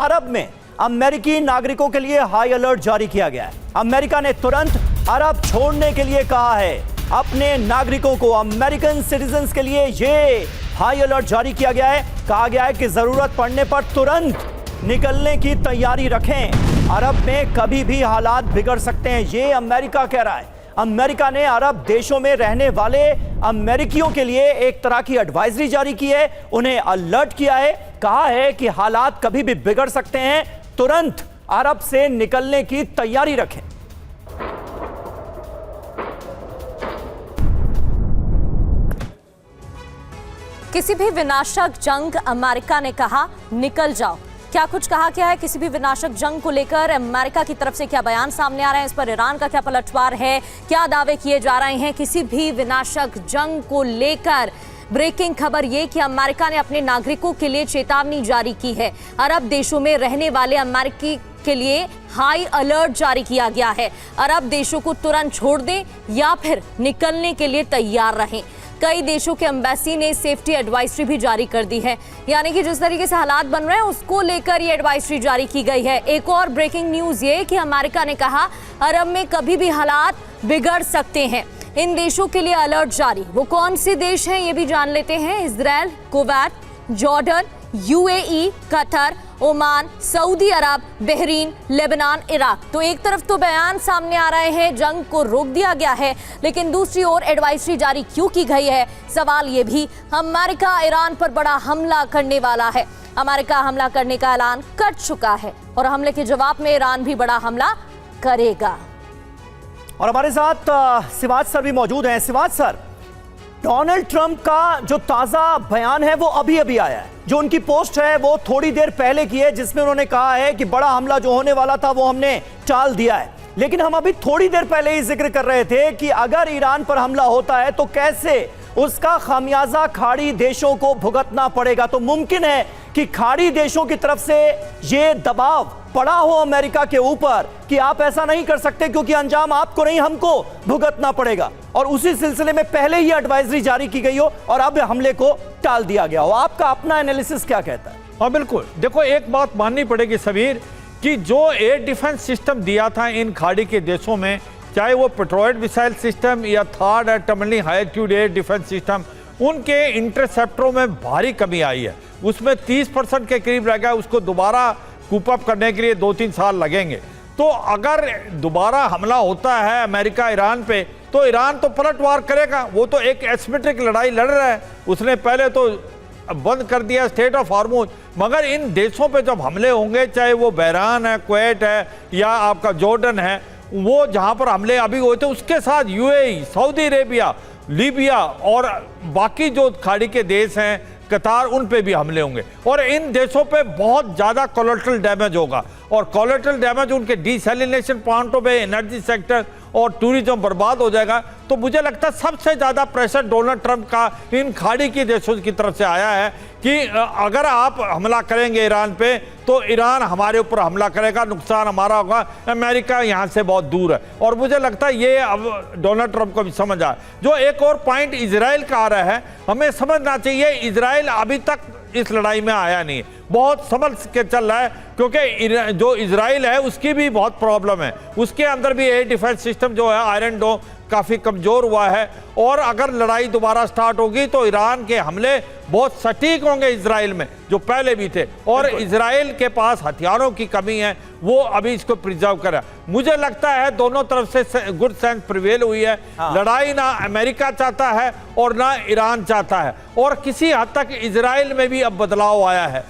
अरब में अमेरिकी नागरिकों के लिए हाई अलर्ट जारी किया गया है। अमेरिका ने तुरंत अरब छोड़ने के लिए कहा है। अपने नागरिकों को, अमेरिकन सिटीजन्स के लिए ये हाई अलर्ट जारी किया गया है। कहा गया है कि जरूरत पड़ने पर तुरंत निकलने की तैयारी रखें। अरब में कभी भी हालात बिगड़ सकते हैं, ये अमेरिका कह रहा है। अमेरिका ने अरब देशों में रहने वाले अमेरिकियों के लिए एक तरह की एडवाइजरी जारी की है, उन्हें अलर्ट किया है। कहा है कि हालात कभी भी बिगड़ सकते हैं, तुरंत अरब से निकलने की तैयारी रखें। किसी भी विनाशक जंग अमेरिका ने कहा निकल जाओ। क्या कुछ कहा क्या है किसी भी विनाशक जंग को लेकर? अमेरिका की तरफ से क्या बयान सामने आ रहे हैं? इस पर ईरान का क्या पलटवार है? क्या दावे किए जा रहे हैं किसी भी विनाशक जंग को लेकर? ब्रेकिंग खबर ये कि अमेरिका ने अपने नागरिकों के लिए चेतावनी जारी की है। अरब देशों में रहने वाले अमेरिकी के लिए हाई अलर्ट जारी किया गया है। अरब देशों को तुरंत छोड़ दें या फिर निकलने के लिए तैयार रहें। कई देशों के एम्बेसी ने सेफ्टी एडवाइजरी भी जारी कर दी है, यानी कि जिस तरीके से हालात बन रहे हैं उसको लेकर ये एडवाइजरी जारी की गई है। एक और ब्रेकिंग न्यूज ये कि अमेरिका ने कहा अरब में कभी भी हालात बिगड़ सकते हैं। इन देशों के लिए अलर्ट जारी। वो कौन से देश हैं ये भी जान लेते हैं। Israel, Kuwait, Jordan, UAE, Qatar, Oman, Saudi Arab, Bahrain, Lebanon, Iraq. तो एक तरफ तो बयान सामने आ रहे हैं जंग को रोक दिया गया है, लेकिन दूसरी ओर एडवाइजरी जारी क्यों की गई है? सवाल ये भी। अमेरिका ईरान पर बड़ा हमला करने वाला है। अमेरिका हमला करने का ऐलान कर चुका है और हमले के जवाब में ईरान भी बड़ा हमला करेगा। और हमारे साथ सिवाज सर भी मौजूद हैं। सिवाज सर, डोनाल्ड ट्रंप का जो ताजा बयान है वो अभी अभी आया है। जो उनकी पोस्ट है वो थोड़ी देर पहले की है, जिसमें उन्होंने कहा है कि बड़ा हमला जो होने वाला था वो हमने टाल दिया है। लेकिन हम अभी थोड़ी देर पहले ही जिक्र कर रहे थे कि अगर ईरान पर हमला होता है तो कैसे उसका खामियाजा खाड़ी देशों को भुगतना पड़ेगा। तो मुमकिन है कि खाड़ी देशों की तरफ से ये दबाव पड़ा हो अमेरिका के ऊपर कि आप ऐसा नहीं कर सकते क्योंकि अंजाम आपको नहीं हमको भुगतना पड़ेगा, और उसी सिलसिले में पहले ही एडवाइजरी जारी की गई हो और अब हमले को टाल दिया गया हो। आपका अपना एनालिसिस क्या कहता है? हाँ बिल्कुल, देखो एक बात माननी पड़ेगी सबीर कि जो एयर डिफेंस सिस्टम दिया था इन खाड़ी के देशों में, चाहे वो पेट्रोइड मिसाइल सिस्टम या third atomic high altitude air defence system, उनके इंटरसेप्टरों में भारी कमी आई है। उसमें 30% के करीब रह गया। उसको दोबारा कूप अप करने के लिए 2-3 साल लगेंगे। तो अगर दोबारा हमला होता है अमेरिका ईरान पे तो ईरान तो पलटवार करेगा। वो तो एक एसिमेट्रिक लड़ाई लड़ रहा है। उसने पहले तो बंद कर दिया स्टेट ऑफ हॉर्मुज, मगर इन देशों पे जब हमले होंगे, चाहे वो बहरान है, कुवैत है या आपका जॉर्डन है, वो जहां पर हमले अभी हुए थे उसके साथ यूएई, सऊदी अरेबिया, लीबिया और बाकी जो खाड़ी के देश हैं, कतार, उन पे भी हमले होंगे और इन देशों पे बहुत ज़्यादा कोलेटरल डैमेज होगा। और कोलेटरल डैमेज उनके डिसैलिनेशन प्लांटों पे, एनर्जी सेक्टर और टूरिज्म बर्बाद हो जाएगा। तो मुझे लगता है सबसे ज़्यादा प्रेशर डोनाल्ड ट्रंप का इन खाड़ी के देशों की तरफ से आया है कि अगर आप हमला करेंगे ईरान पे तो ईरान हमारे ऊपर हमला करेगा, नुकसान हमारा होगा। अमेरिका यहाँ से बहुत दूर है और मुझे लगता है ये अब डोनाल्ड ट्रंप को भी समझ आया। जो एक और पॉइंट इजराइल का आ रहा है, हमें समझना चाहिए इजराइल अभी तक इस लड़ाई में आया नहीं है, बहुत समझ के चल रहा है क्योंकि जो इजराइल है उसकी भी बहुत प्रॉब्लम है। उसके अंदर भी एयर डिफेंस सिस्टम जो है आयरन डोम काफ़ी कमज़ोर हुआ है और अगर लड़ाई दोबारा स्टार्ट होगी तो ईरान के हमले बहुत सटीक होंगे इजराइल में, जो पहले भी थे। और इजराइल के पास हथियारों की कमी है, वो अभी इसको प्रिजर्व कर रहा है। मुझे लगता है दोनों तरफ से गुड सेंस प्रिवेल हुई है। लड़ाई ना अमेरिका चाहता है और ना ईरान चाहता है और किसी हद तक इजराइल में भी अब बदलाव आया है।